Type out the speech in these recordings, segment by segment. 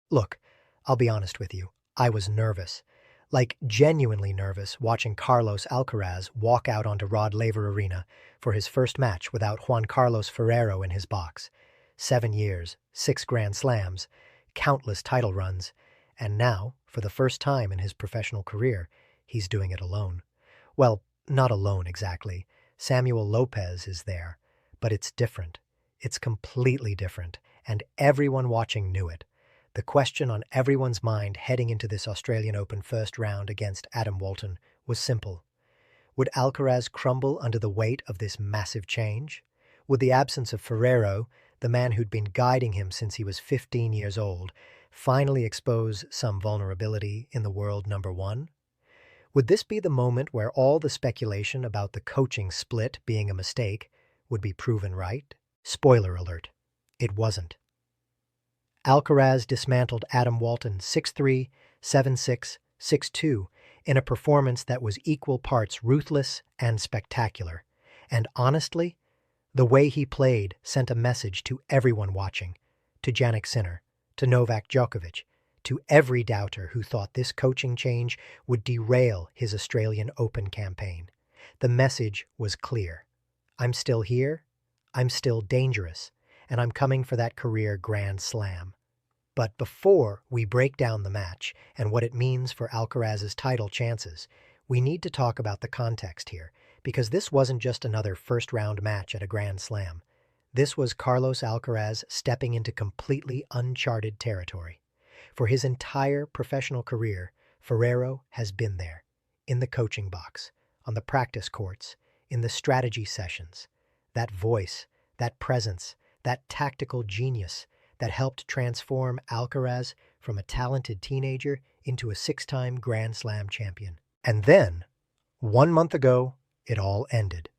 Look, I'll be honest with you. I was nervous. Like, genuinely nervous watching Carlos Alcaraz walk out onto Rod Laver Arena for his first match without Juan Carlos FERERO in his box. 7 years, 6 Grand Slams, countless title runs, and now, for the first time in his professional career, he's doing it alone. Well, not alone exactly. Samuel Lopez is there, but it's different. It's completely different, and everyone watching knew it. The question on everyone's mind heading into this Australian Open first round against Adam Walton was simple. Would Alcaraz crumble under the weight of this massive change? Would the absence of FERERO, the man who'd been guiding him since he was 15 years old, finally expose some vulnerability in the world number one? Would this be the moment where all the speculation about the coaching split being a mistake would be proven right? Spoiler alert, it wasn't. Alcaraz dismantled Adam Walton 6-3, 7-6, 6-2 in a performance that was equal parts ruthless and spectacular. And honestly, the way he played sent a message to everyone watching, to Jannik Sinner, to Novak Djokovic, to every doubter who thought this coaching change would derail his Australian Open campaign. The message was clear. I'm still here, I'm still dangerous, and I'm coming for that career Grand Slam. But before we break down the match and what it means for Alcaraz's title chances, we need to talk about the context here, because this wasn't just another first-round match at a Grand Slam. This was Carlos Alcaraz stepping into completely uncharted territory. For his entire professional career, FERERO has been there, in the coaching box, on the practice courts, in the strategy sessions. That voice, that presence, that tactical genius that helped transform Alcaraz from a talented teenager into a 6-time Grand Slam champion. And then, 1 month ago, it all ended.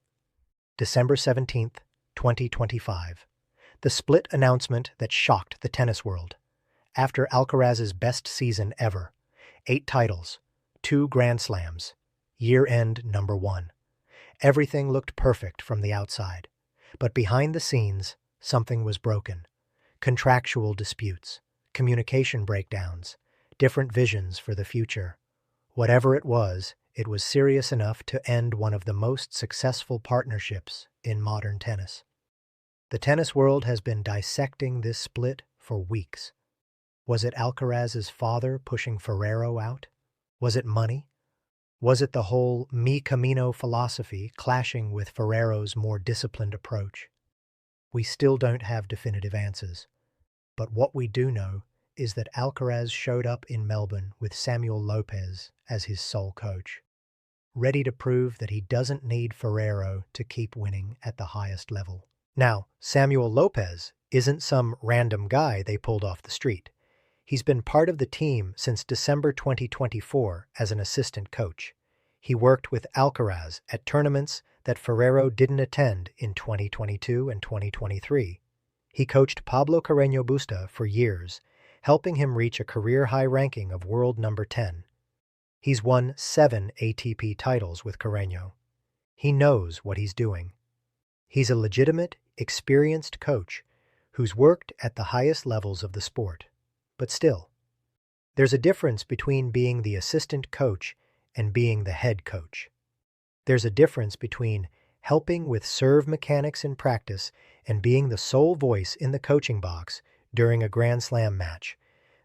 December 17th, 2025. The split announcement that shocked the tennis world. After Alcaraz's best season ever, 8 titles, 2 Grand Slams, year-end number 1. Everything looked perfect from the outside, but behind the scenes, something was broken. Contractual disputes, communication breakdowns, different visions for the future. Whatever it was serious enough to end one of the most successful partnerships in modern tennis. The tennis world has been dissecting this split for weeks. Was it Alcaraz's father pushing FERERO out? Was it money? Was it the whole mi camino philosophy clashing with FERERO's more disciplined approach? We still don't have definitive answers. But what we do know is that Alcaraz showed up in Melbourne with Samuel Lopez as his sole coach, ready to prove that he doesn't need FERERO to keep winning at the highest level. Now, Samuel Lopez isn't some random guy they pulled off the street. He's been part of the team since December 2024 as an assistant coach. He worked with Alcaraz at tournaments that FERERO didn't attend in 2022 and 2023. He coached Pablo Carreño Busta for years, helping him reach a career-high ranking of world number 10. He's won 7 ATP titles with Carreño. He knows what he's doing. He's a legitimate, experienced coach who's worked at the highest levels of the sport. But still, there's a difference between being the assistant coach and being the head coach. There's a difference between helping with serve mechanics in practice and being the sole voice in the coaching box during a Grand Slam match.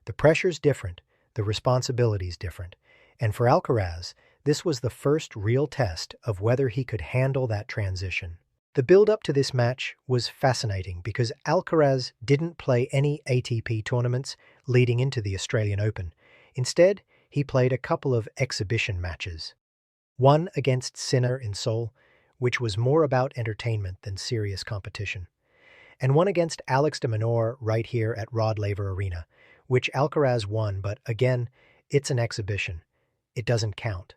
The pressure's different, the responsibility's different, and for Alcaraz, this was the first real test of whether he could handle that transition. The build-up to this match was fascinating because Alcaraz didn't play any ATP tournaments leading into the Australian Open. Instead, he played a couple of exhibition matches. One against Sinner in Seoul, which was more about entertainment than serious competition, and one against Alex de Minaur right here at Rod Laver Arena, which Alcaraz won, but again, it's an exhibition. It doesn't count.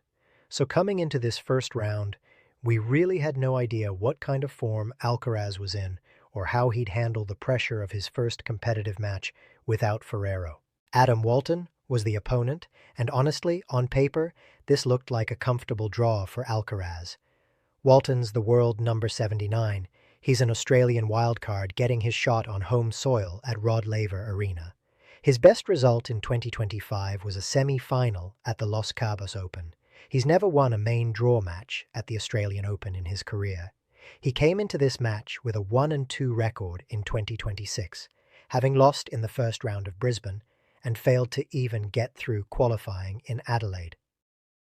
So coming into this first round, we really had no idea what kind of form Alcaraz was in or how he'd handle the pressure of his first competitive match without FERERO. Adam Walton was the opponent, and honestly, on paper, this looked like a comfortable draw for Alcaraz. Walton's the world number 79. He's an Australian wildcard getting his shot on home soil at Rod Laver Arena. His best result in 2025 was a semi-final at the Los Cabos Open. He's never won a main draw match at the Australian Open in his career. He came into this match with a 1-2 record in 2026, having lost in the first round of Brisbane and failed to even get through qualifying in Adelaide.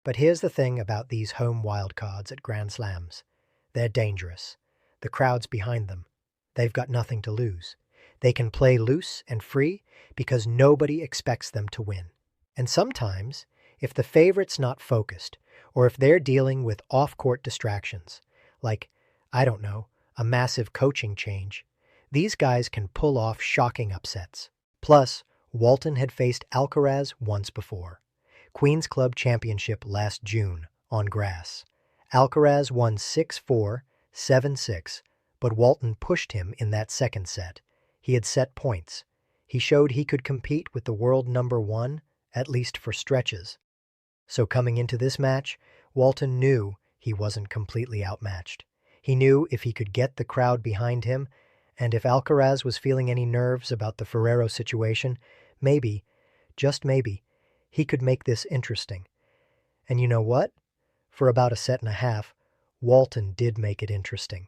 But here's the thing about these home wildcards at Grand Slams. They're dangerous. The crowd's behind them. They've got nothing to lose. They can play loose and free because nobody expects them to win. And sometimes, if the favorite's not focused, or if they're dealing with off-court distractions, like, I don't know, a massive coaching change, these guys can pull off shocking upsets. Plus, Walton had faced Alcaraz once before. Queen's Club Championship last June, on grass. Alcaraz won 6-4, 7-6, but Walton pushed him in that second set. He had set points. He showed he could compete with the world number one, at least for stretches. So coming into this match, Walton knew he wasn't completely outmatched. He knew if he could get the crowd behind him, and if Alcaraz was feeling any nerves about the FERERO situation, maybe, just maybe, he could make this interesting. And you know what? For about a set and a half, Walton did make it interesting.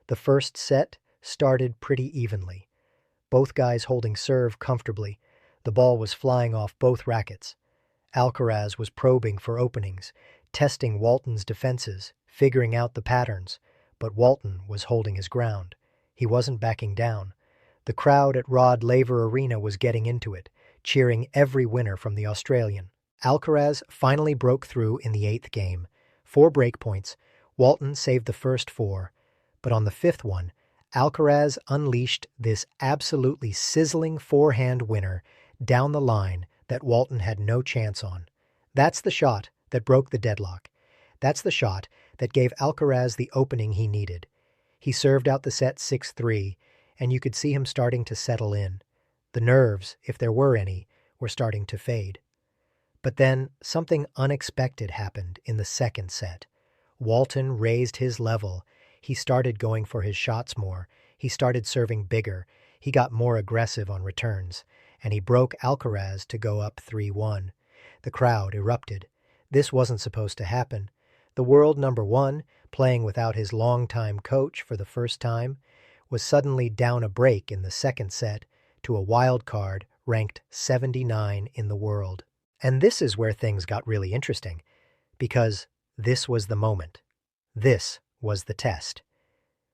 The first set started pretty evenly. Both guys holding serve comfortably. The ball was flying off both rackets. Alcaraz was probing for openings, testing Walton's defenses, figuring out the patterns, but Walton was holding his ground. He wasn't backing down. The crowd at Rod Laver Arena was getting into it, cheering every winner from the Australian. Alcaraz finally broke through in the 8th game. 4 breakpoints. Walton saved the first 4, but on the 5th one, Alcaraz unleashed this absolutely sizzling forehand winner down the line that Walton had no chance on. That's the shot that broke the deadlock. That's the shot that gave Alcaraz the opening he needed. He served out the set 6-3, and you could see him starting to settle in. The nerves, if there were any, were starting to fade. But then something unexpected happened in the second set. Walton raised his level. He started going for his shots more. He started serving bigger. He got more aggressive on returns. And he broke Alcaraz to go up 3-1. The crowd erupted. This wasn't supposed to happen. The world number one, playing without his longtime coach for the first time, was suddenly down a break in the second set to a wild card ranked 79 in the world. And this is where things got really interesting, because this was the moment. This was the test.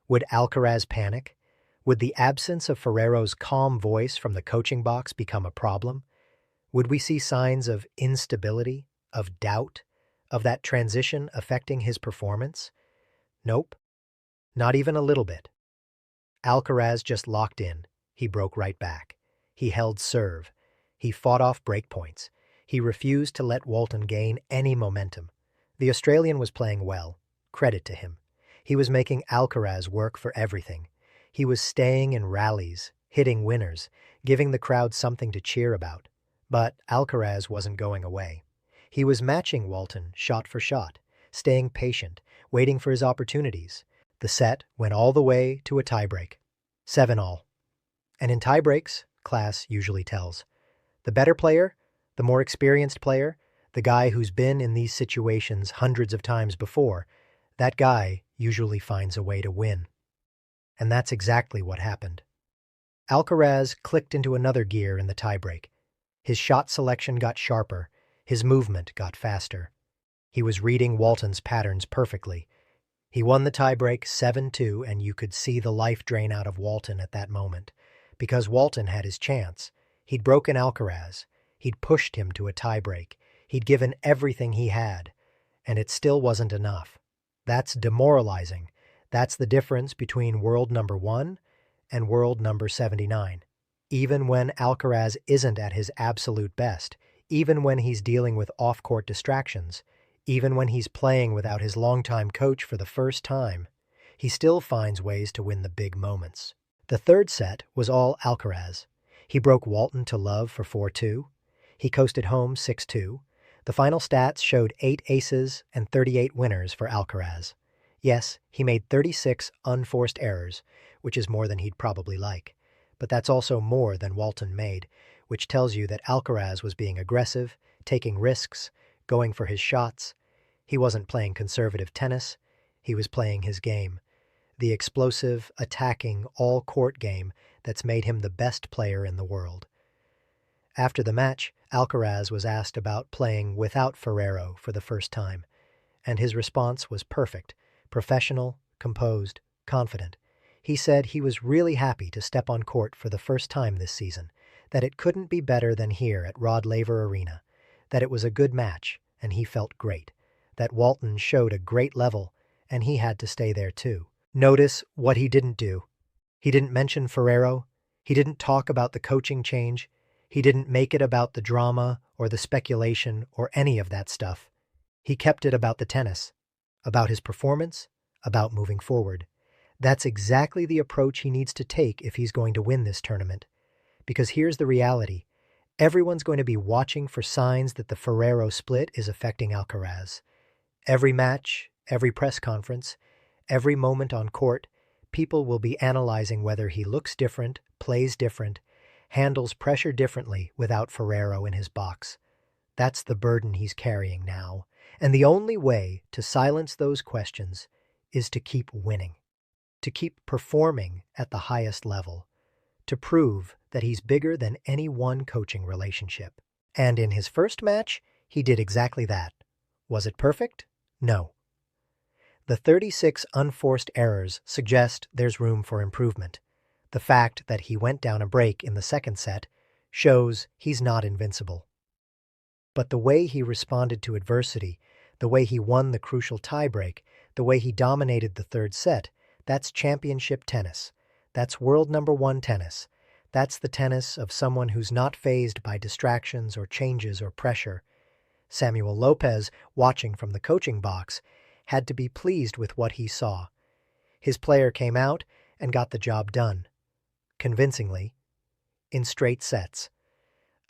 Would Alcaraz panic? Would the absence of FERERO's calm voice from the coaching box become a problem? Would we see signs of instability, of doubt, of that transition affecting his performance? Nope. Not even a little bit. Alcaraz just locked in. He broke right back. He held serve. He fought off breakpoints. He refused to let Walton gain any momentum. The Australian was playing well. Credit to him. He was making Alcaraz work for everything. He was staying in rallies, hitting winners, giving the crowd something to cheer about. But Alcaraz wasn't going away. He was matching Walton shot for shot, staying patient, waiting for his opportunities. The set went all the way to a tiebreak. 7-all. And in tiebreaks, class usually tells. The better player, the more experienced player, the guy who's been in these situations hundreds of times before, that guy usually finds a way to win. And that's exactly what happened. Alcaraz clicked into another gear in the tiebreak. His shot selection got sharper. His movement got faster. He was reading Walton's patterns perfectly. He won the tiebreak 7-2, and you could see the life drain out of Walton at that moment. Because Walton had his chance. He'd broken Alcaraz. He'd pushed him to a tiebreak. He'd given everything he had. And it still wasn't enough. That's demoralizing. That's the difference between world number 1 and world number 79. Even when Alcaraz isn't at his absolute best, even when he's dealing with off-court distractions, even when he's playing without his longtime coach for the first time, he still finds ways to win the big moments. The third set was all Alcaraz. He broke Walton to love for 4-2. He coasted home 6-2. The final stats showed 8 aces and 38 winners for Alcaraz. Yes, he made 36 unforced errors, which is more than he'd probably like. But that's also more than Walton made, which tells you that Alcaraz was being aggressive, taking risks, going for his shots. He wasn't playing conservative tennis, he was playing his game. The explosive, attacking, all-court game that's made him the best player in the world. After the match, Alcaraz was asked about playing without FERERO for the first time, and his response was perfect, professional, composed, confident. He said he was really happy to step on court for the first time this season, that it couldn't be better than here at Rod Laver Arena, that it was a good match, and he felt great, that Walton showed a great level, and he had to stay there too. Notice what he didn't do. He didn't mention FERERO. He didn't talk about the coaching change. He didn't make it about the drama or the speculation or any of that stuff. He kept it about the tennis, about his performance, about moving forward. That's exactly the approach he needs to take if he's going to win this tournament. Because here's the reality. Everyone's going to be watching for signs that the FERERO split is affecting Alcaraz. Every match, every press conference, every moment on court, people will be analyzing whether he looks different, plays different, handles pressure differently without FERERO in his box. That's the burden he's carrying now. And the only way to silence those questions is to keep winning, to keep performing at the highest level, to prove that he's bigger than any one coaching relationship. And in his first match, he did exactly that. Was it perfect? No. The 36 unforced errors suggest there's room for improvement. The fact that he went down a break in the second set shows he's not invincible. But the way he responded to adversity, the way he won the crucial tiebreak, the way he dominated the third set, that's championship tennis. That's world #1 tennis. That's the tennis of someone who's not fazed by distractions or changes or pressure. Samuel Lopez, watching from the coaching box, had to be pleased with what he saw. His player came out and got the job done, convincingly, in straight sets,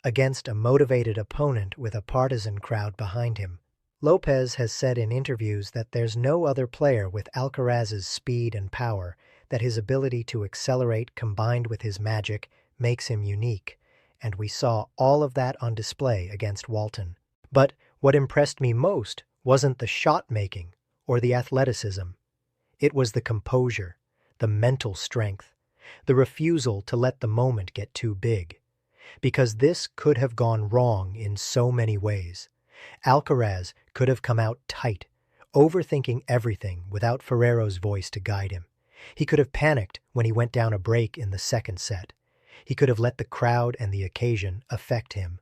against a motivated opponent with a partisan crowd behind him. Lopez has said in interviews that there's no other player with Alcaraz's speed and power, that his ability to accelerate combined with his magic makes him unique, and we saw all of that on display against Walton. But what impressed me most wasn't the shot-making or the athleticism. It was the composure, the mental strength, the refusal to let the moment get too big. Because this could have gone wrong in so many ways. Alcaraz could have come out tight, overthinking everything without FERERO's voice to guide him. He could have panicked when he went down a break in the second set. He could have let the crowd and the occasion affect him.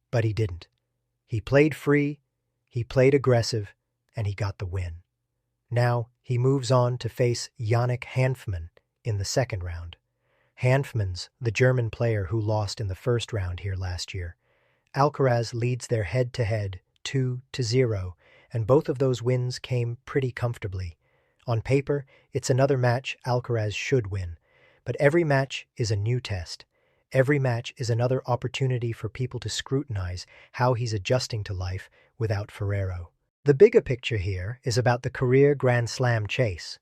But he didn't. He played free, he played aggressive, and he got the win. Now he moves on to face Yannick Hanfmann in the second round. Hanfmann's the German player who lost in the first round here last year. Alcaraz leads their head-to-head 2-0, and both of those wins came pretty comfortably. On paper, it's another match Alcaraz should win, but every match is a new test. Every match is another opportunity for people to scrutinize how he's adjusting to life without FERERO. The bigger picture here is about the career Grand Slam chase.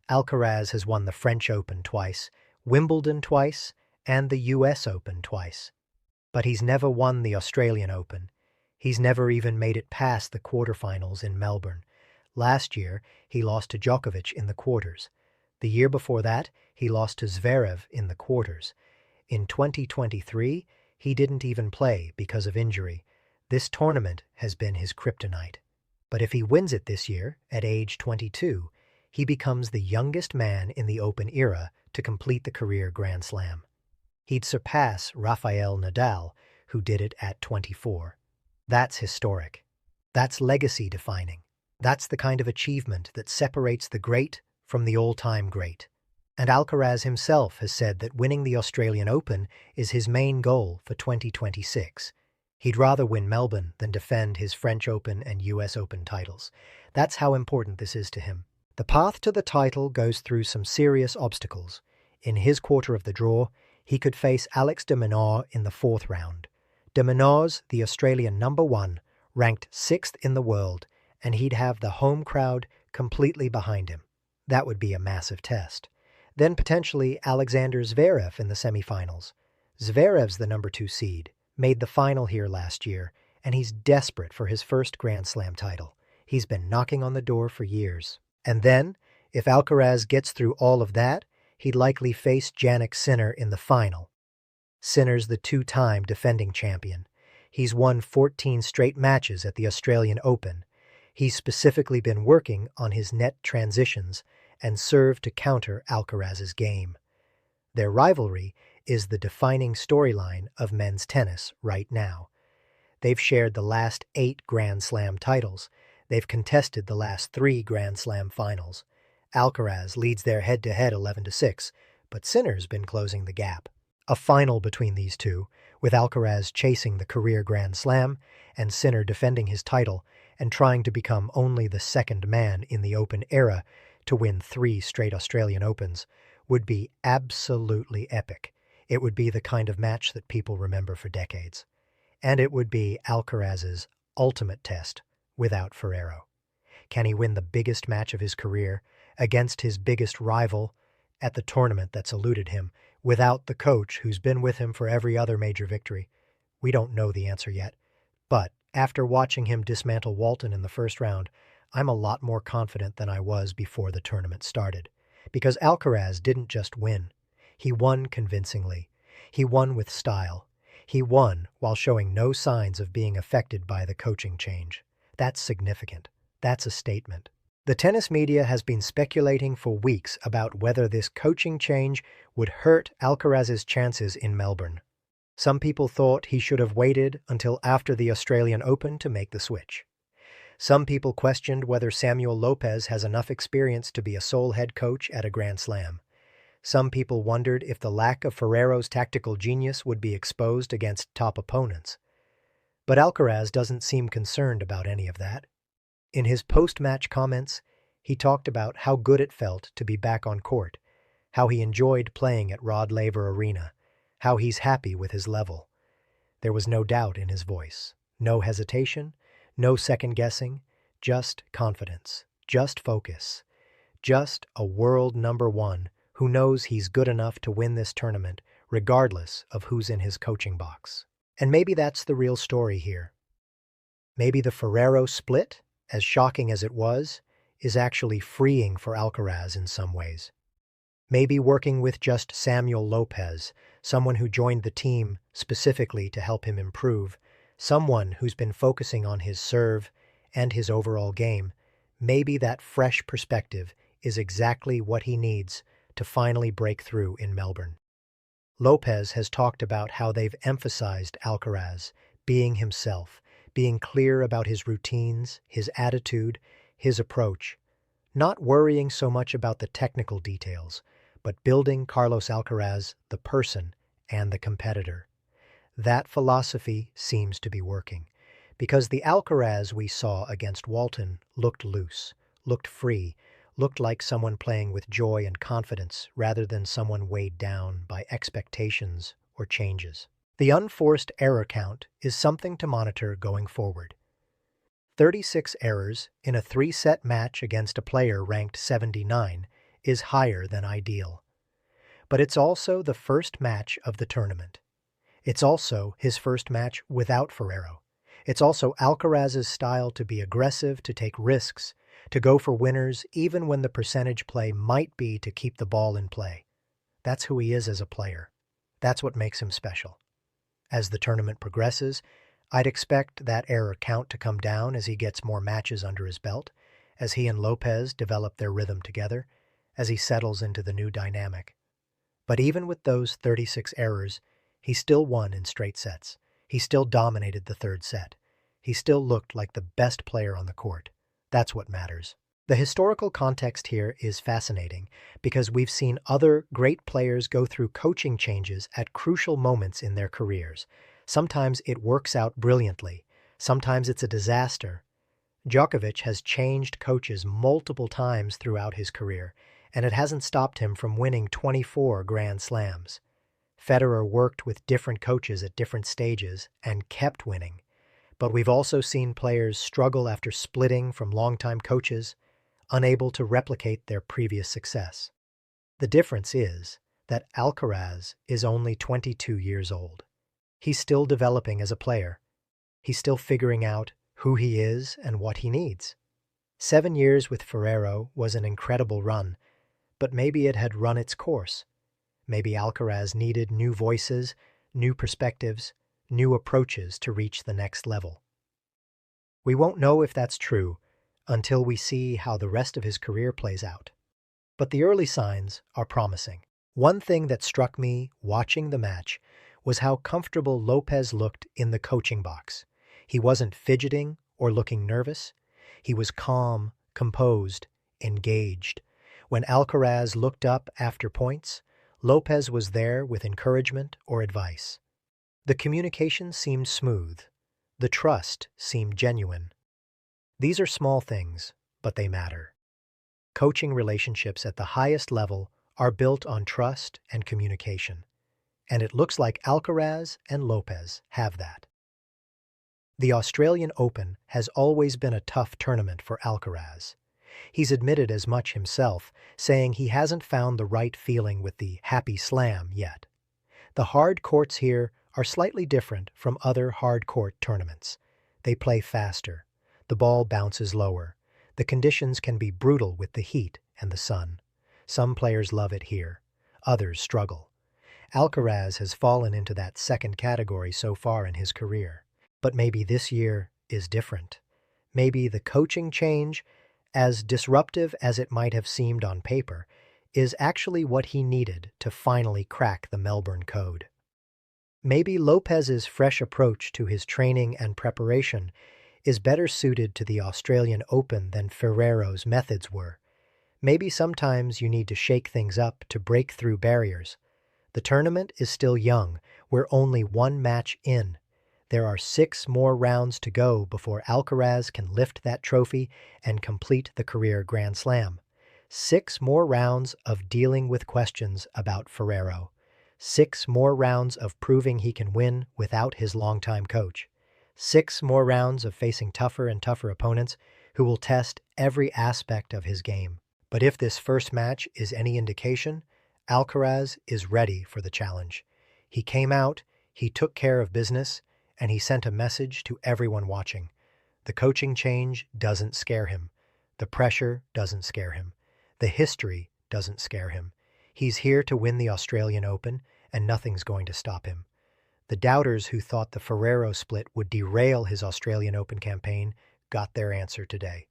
Alcaraz has won the French Open twice, Wimbledon twice, and the US Open twice. But he's never won the Australian Open. He's never even made it past the quarterfinals in Melbourne. Last year, he lost to Djokovic in the quarters. The year before that, he lost to Zverev in the quarters. In 2023, he didn't even play because of injury. This tournament has been his kryptonite. But if he wins it this year, at age 22, he becomes the youngest man in the Open era to complete the career Grand Slam. He'd surpass Rafael Nadal, who did it at 24. That's historic. That's legacy-defining. That's the kind of achievement that separates the great from the all-time great. And Alcaraz himself has said that winning the Australian Open is his main goal for 2026. He'd rather win Melbourne than defend his French Open and US Open titles. That's how important this is to him. The path to the title goes through some serious obstacles. In his quarter of the draw, he could face Alex de Minaur in the fourth round. De Minaur's the Australian #1, ranked 6th in the world, and he'd have the home crowd completely behind him. That would be a massive test. Then potentially Alexander Zverev in the semifinals. Zverev's the number 2 seed, made the final here last year, and he's desperate for his first Grand Slam title. He's been knocking on the door for years. And then, if Alcaraz gets through all of that, he'd likely face Jannik Sinner in the final. Sinner's the two-time defending champion. He's won 14 straight matches at the Australian Open. He's specifically been working on his net transitions and serve to counter Alcaraz's game. Their rivalry is the defining storyline of men's tennis right now. They've shared the last 8 Grand Slam titles. They've contested the last 3 Grand Slam finals. Alcaraz leads their head-to-head 11-6, but Sinner's been closing the gap. A final between these two, with Alcaraz chasing the career Grand Slam and Sinner defending his title and trying to become only the second man in the Open era to win 3 straight Australian Opens, would be absolutely epic. It would be the kind of match that people remember for decades. And it would be Alcaraz's ultimate test without FERERO. Can he win the biggest match of his career against his biggest rival at the tournament that's eluded him without the coach who's been with him for every other major victory? We don't know the answer yet. But after watching him dismantle Walton in the first round, I'm a lot more confident than I was before the tournament started. Because Alcaraz didn't just win. He won convincingly. He won with style. He won while showing no signs of being affected by the coaching change. That's significant. That's a statement. The tennis media has been speculating for weeks about whether this coaching change would hurt Alcaraz's chances in Melbourne. Some people thought he should have waited until after the Australian Open to make the switch. Some people questioned whether Samuel Lopez has enough experience to be a sole head coach at a Grand Slam. Some people wondered if the lack of FERERO's tactical genius would be exposed against top opponents. But Alcaraz doesn't seem concerned about any of that. In his post-match comments, he talked about how good it felt to be back on court, how he enjoyed playing at Rod Laver Arena, how he's happy with his level. There was no doubt in his voice, no hesitation, no second-guessing, just confidence, just focus, just a world number 1 who knows he's good enough to win this tournament regardless of who's in his coaching box. And maybe that's the real story here. Maybe the FERERO split, as shocking as it was, is actually freeing for Alcaraz in some ways. Maybe working with just Samuel Lopez, someone who joined the team specifically to help him improve, someone who's been focusing on his serve and his overall game, maybe that fresh perspective is exactly what he needs to finally break through in Melbourne. Lopez has talked about how they've emphasized Alcaraz being himself, being clear about his routines, his attitude, his approach, not worrying so much about the technical details, but building Carlos Alcaraz, the person and the competitor. That philosophy seems to be working, because the Alcaraz we saw against Walton looked loose, looked free, looked like someone playing with joy and confidence rather than someone weighed down by expectations or changes. The unforced error count is something to monitor going forward. 36 errors in a 3-set match against a player ranked 79 is higher than ideal. But it's also the first match of the tournament. It's also his first match without FERERO. It's also Alcaraz's style to be aggressive, to take risks, to go for winners even when the percentage play might be to keep the ball in play. That's who he is as a player. That's what makes him special. As the tournament progresses, I'd expect that error count to come down as he gets more matches under his belt, as he and Lopez develop their rhythm together, as he settles into the new dynamic. But even with those 36 errors, he still won in straight sets. He still dominated the third set. He still looked like the best player on the court. That's what matters. The historical context here is fascinating because we've seen other great players go through coaching changes at crucial moments in their careers. Sometimes it works out brilliantly. Sometimes it's a disaster. Djokovic has changed coaches multiple times throughout his career, and it hasn't stopped him from winning 24 Grand Slams. Federer worked with different coaches at different stages and kept winning. But we've also seen players struggle after splitting from longtime coaches, unable to replicate their previous success. The difference is, that Alcaraz is only 22 years old. He's still developing as a player. He's still figuring out who he is and what he needs. 7 years with FERERO was an incredible run, but maybe it had run its course. Maybe Alcaraz needed new voices, new perspectives, new approaches to reach the next level. We won't know if that's true until we see how the rest of his career plays out. But the early signs are promising. One thing that struck me watching the match was how comfortable Lopez looked in the coaching box. He wasn't fidgeting or looking nervous. He was calm, composed, engaged. When Alcaraz looked up after points, Lopez was there with encouragement or advice. The communication seemed smooth. The trust seemed genuine. These are small things, but they matter. Coaching relationships at the highest level are built on trust and communication, and it looks like Alcaraz and Lopez have that. The Australian Open has always been a tough tournament for Alcaraz. He's admitted as much himself, saying he hasn't found the right feeling with the happy slam yet. The hard courts here are slightly different from other hard court tournaments. They play faster. The ball bounces lower. The conditions can be brutal with the heat and the sun. Some players love it here. Others struggle. Alcaraz has fallen into that second category so far in his career. But maybe this year is different. Maybe the coaching change, as disruptive as it might have seemed on paper, is actually what he needed to finally crack the Melbourne code. Maybe Lopez's fresh approach to his training and preparation is better suited to the Australian Open than FERERO's methods were. Maybe sometimes you need to shake things up to break through barriers. The tournament is still young. We're only one match in. There are 6 more rounds to go before Alcaraz can lift that trophy and complete the career Grand Slam. 6 more rounds of dealing with questions about FERERO. 6 more rounds of proving he can win without his longtime coach. 6 more rounds of facing tougher and tougher opponents who will test every aspect of his game. But if this first match is any indication, Alcaraz is ready for the challenge. He came out, he took care of business, and he sent a message to everyone watching. The coaching change doesn't scare him. The pressure doesn't scare him. The history doesn't scare him. He's here to win the Australian Open, and nothing's going to stop him. The doubters who thought the FERERO split would derail his Australian Open campaign got their answer today.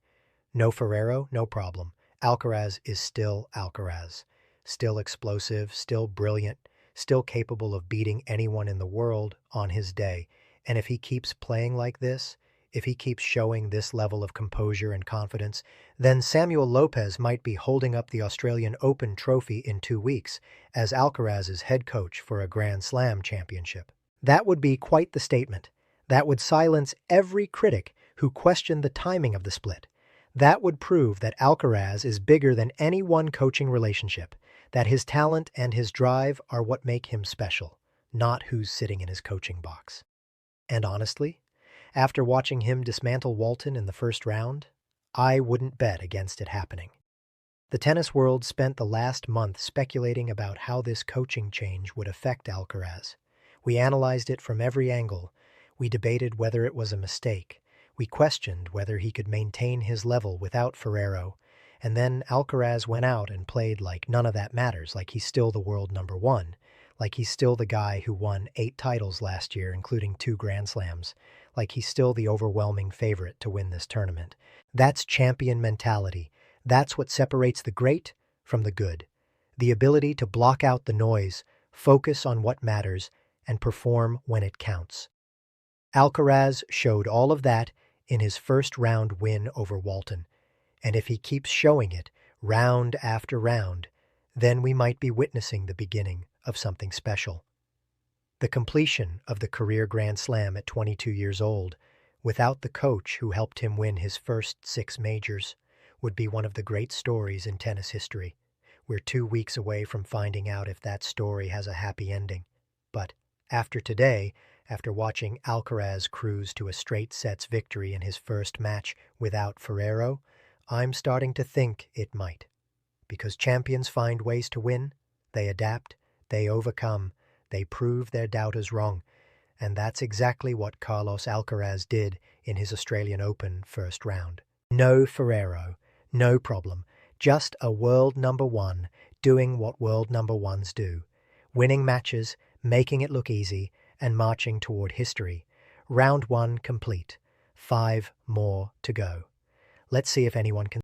No FERERO, no problem. Alcaraz is still Alcaraz. Still explosive, still brilliant, still capable of beating anyone in the world on his day. And if he keeps playing like this, if he keeps showing this level of composure and confidence, then Samuel Lopez might be holding up the Australian Open trophy in 2 weeks as Alcaraz's head coach for a Grand Slam championship. That would be quite the statement. That would silence every critic who questioned the timing of the split. That would prove that Alcaraz is bigger than any one coaching relationship, that his talent and his drive are what make him special, not who's sitting in his coaching box. And honestly, after watching him dismantle Walton in the first round, I wouldn't bet against it happening. The tennis world spent the last month speculating about how this coaching change would affect Alcaraz. We analyzed it from every angle. We debated whether it was a mistake. We questioned whether he could maintain his level without FERERO. And then Alcaraz went out and played like none of that matters, like he's still the world number 1. Like he's still the guy who won 8 titles last year, including 2 Grand Slams. Like he's still the overwhelming favorite to win this tournament. That's champion mentality. That's what separates the great from the good. The ability to block out the noise, focus on what matters, and perform when it counts. Alcaraz showed all of that in his first round win over Walton. And if he keeps showing it round after round, then we might be witnessing the beginning of something special. The completion of the career Grand Slam at 22 years old, without the coach who helped him win his first 6 majors, would be one of the great stories in tennis history. We're 2 weeks away from finding out if that story has a happy ending. But after today, after watching Alcaraz cruise to a straight sets victory in his first match without FERERO, I'm starting to think it might. Because champions find ways to win, they adapt, They overcome, they prove their doubters wrong, and that's exactly what Carlos Alcaraz did in his Australian Open first round. No FERERO, no problem, just a world number one doing what world number ones do, winning matches, making it look easy, and marching toward history. Round one complete. 5 more to go. Let's see if anyone can